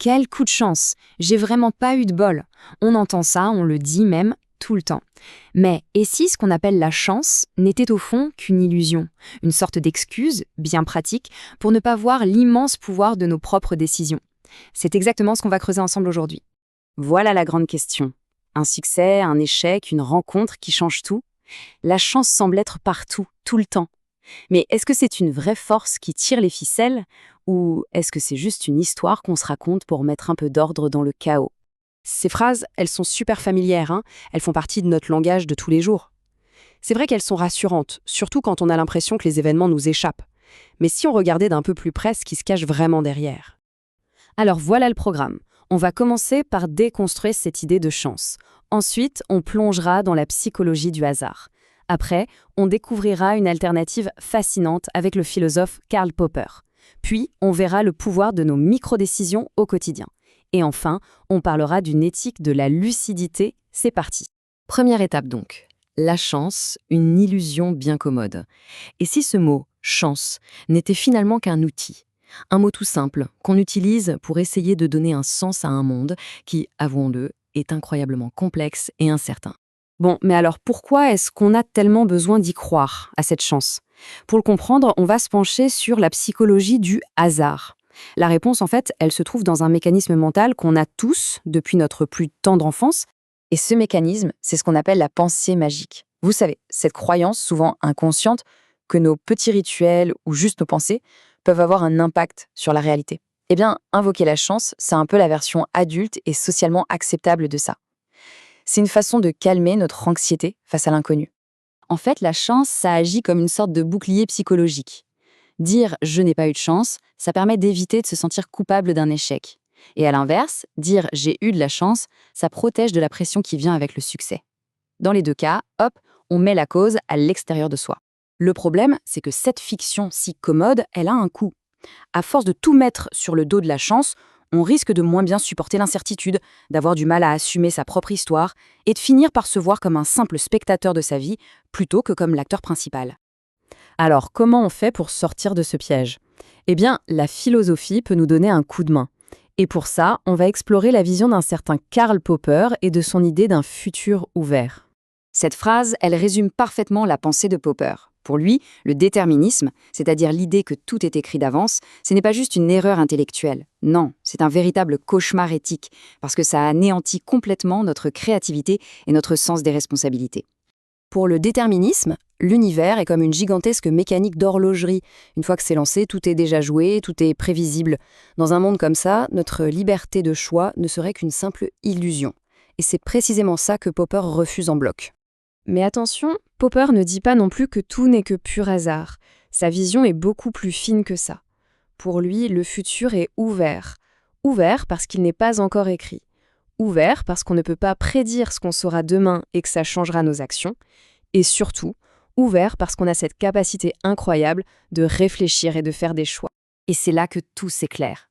quel coup de chance! J'ai vraiment pas eu de bol. On entend ça, on le dit même tout le temps. Mais et si ce qu'on appelle la chance n'était au fond qu'une illusion, une sorte d'excuse, bien pratique, pour ne pas voir l'immense pouvoir de nos propres décisions? C'est exactement ce qu'on va creuser ensemble aujourd'hui. Voilà la grande question. Un succès, un échec, une rencontre qui change tout? La chance semble être partout, tout le temps. Mais est-ce que c'est une vraie force qui tire les ficelles ou est-ce que c'est juste une histoire qu'on se raconte pour mettre un peu d'ordre dans le chaos? Ces phrases, elles sont super familières, hein. Elles font partie de notre langage de tous les jours. C'est vrai qu'elles sont rassurantes, surtout quand on a l'impression que les événements nous échappent. Mais si on regardait d'un peu plus près ce qui se cache vraiment derrière? Alors voilà le programme. On va commencer par déconstruire cette idée de chance. Ensuite, on plongera dans la psychologie du hasard. Après, on découvrira une alternative fascinante avec le philosophe Karl Popper. Puis, on verra le pouvoir de nos micro-décisions au quotidien. Et enfin, on parlera d'une éthique de la lucidité. C'est parti. Première étape donc. La chance, une illusion bien commode. Et si ce mot « chance » n'était finalement qu'un outil? Un mot tout simple qu'on utilise pour essayer de donner un sens à un monde qui, avouons-le, est incroyablement complexe et incertain. Bon, mais alors pourquoi est-ce qu'on a tellement besoin d'y croire, à cette chance? Pour le comprendre, on va se pencher sur la psychologie du hasard. La réponse, en fait, elle se trouve dans un mécanisme mental qu'on a tous depuis notre plus tendre enfance. Et ce mécanisme, c'est ce qu'on appelle la pensée magique. Vous savez, cette croyance, souvent inconsciente, que nos petits rituels ou juste nos pensées peuvent avoir un impact sur la réalité. Eh bien, invoquer la chance, c'est un peu la version adulte et socialement acceptable de ça. C'est une façon de calmer notre anxiété face à l'inconnu. En fait, la chance, ça agit comme une sorte de bouclier psychologique. Dire « je n'ai pas eu de chance », ça permet d'éviter de se sentir coupable d'un échec. Et à l'inverse, dire « j'ai eu de la chance », ça protège de la pression qui vient avec le succès. Dans les deux cas, hop, on met la cause à l'extérieur de soi. Le problème, c'est que cette fiction si commode, elle a un coût. À force de tout mettre sur le dos de la chance, on risque de moins bien supporter l'incertitude, d'avoir du mal à assumer sa propre histoire et de finir par se voir comme un simple spectateur de sa vie plutôt que comme l'acteur principal. Alors, comment on fait pour sortir de ce piège? Eh bien, la philosophie peut nous donner un coup de main. Et pour ça, on va explorer la vision d'un certain Karl Popper et de son idée d'un futur ouvert. Cette phrase, elle résume parfaitement la pensée de Popper. Pour lui, le déterminisme, c'est-à-dire l'idée que tout est écrit d'avance, ce n'est pas juste une erreur intellectuelle. Non, c'est un véritable cauchemar éthique, parce que ça anéantit complètement notre créativité et notre sens des responsabilités. Pour le déterminisme, l'univers est comme une gigantesque mécanique d'horlogerie. Une fois que c'est lancé, tout est déjà joué, tout est prévisible. Dans un monde comme ça, notre liberté de choix ne serait qu'une simple illusion. Et c'est précisément ça que Popper refuse en bloc. Mais attention, Popper ne dit pas non plus que tout n'est que pur hasard. Sa vision est beaucoup plus fine que ça. Pour lui, le futur est ouvert. Ouvert parce qu'il n'est pas encore écrit. Ouvert parce qu'on ne peut pas prédire ce qu'on saura demain et que ça changera nos actions. Et surtout, ouvert parce qu'on a cette capacité incroyable de réfléchir et de faire des choix. Et c'est là que tout s'éclaire.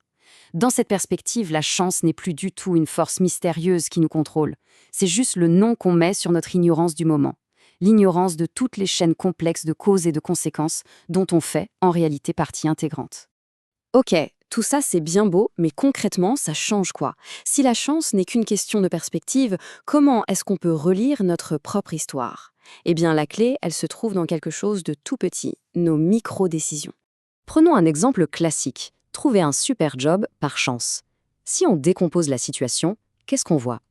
Dans cette perspective, la chance n'est plus du tout une force mystérieuse qui nous contrôle. C'est juste le nom qu'on met sur notre ignorance du moment. L'ignorance de toutes les chaînes complexes de causes et de conséquences dont on fait, en réalité, partie intégrante. Ok, tout ça c'est bien beau, mais concrètement, ça change quoi? Si la chance n'est qu'une question de perspective, comment est-ce qu'on peut relire notre propre histoire? Eh bien, la clé, elle se trouve dans quelque chose de tout petit, nos micro-décisions. Prenons un exemple classique. Trouver un super job par chance. Si on décompose la situation, qu'est-ce qu'on voit?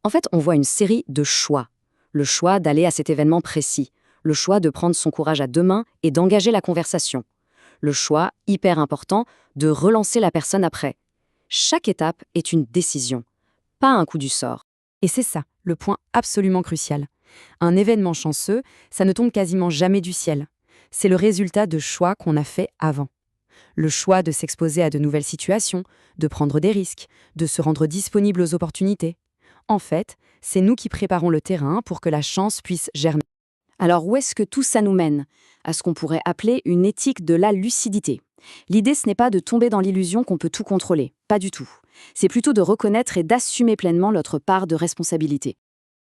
En fait, on voit une série de choix. Le choix d'aller à cet événement précis. Le choix de prendre son courage à deux mains et d'engager la conversation. Le choix, hyper important, de relancer la personne après. Chaque étape est une décision, pas un coup du sort. Et c'est ça, le point absolument crucial. Un événement chanceux, ça ne tombe quasiment jamais du ciel. C'est le résultat de choix qu'on a fait avant. Le choix de s'exposer à de nouvelles situations, de prendre des risques, de se rendre disponible aux opportunités. En fait, c'est nous qui préparons le terrain pour que la chance puisse germer. Alors où est-ce que tout ça nous mène? À ce qu'on pourrait appeler une éthique de la lucidité. L'idée, ce n'est pas de tomber dans l'illusion qu'on peut tout contrôler, pas du tout. C'est plutôt de reconnaître et d'assumer pleinement notre part de responsabilité.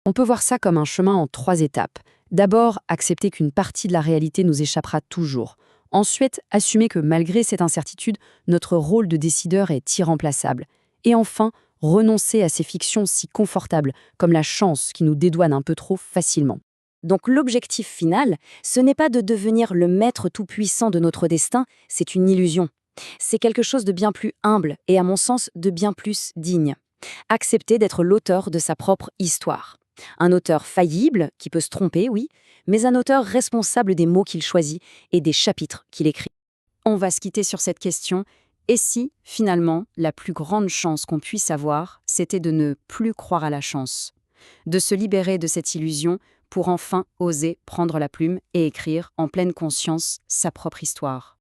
On peut voir ça comme un chemin en 3 étapes. D'abord, accepter qu'une partie de la réalité nous échappera toujours. Ensuite, assumer que malgré cette incertitude, notre rôle de décideur est irremplaçable. Et enfin, renoncer à ces fictions si confortables, comme la chance qui nous dédouane un peu trop facilement. Donc l'objectif final, ce n'est pas de devenir le maître tout-puissant de notre destin, c'est une illusion. C'est quelque chose de bien plus humble et, à mon sens, de bien plus digne. Accepter d'être l'auteur de sa propre histoire. Un auteur faillible, qui peut se tromper, oui, mais un auteur responsable des mots qu'il choisit et des chapitres qu'il écrit. On va se quitter sur cette question. Et si, finalement, la plus grande chance qu'on puisse avoir, c'était de ne plus croire à la chance, de se libérer de cette illusion pour enfin oser prendre la plume et écrire en pleine conscience sa propre histoire.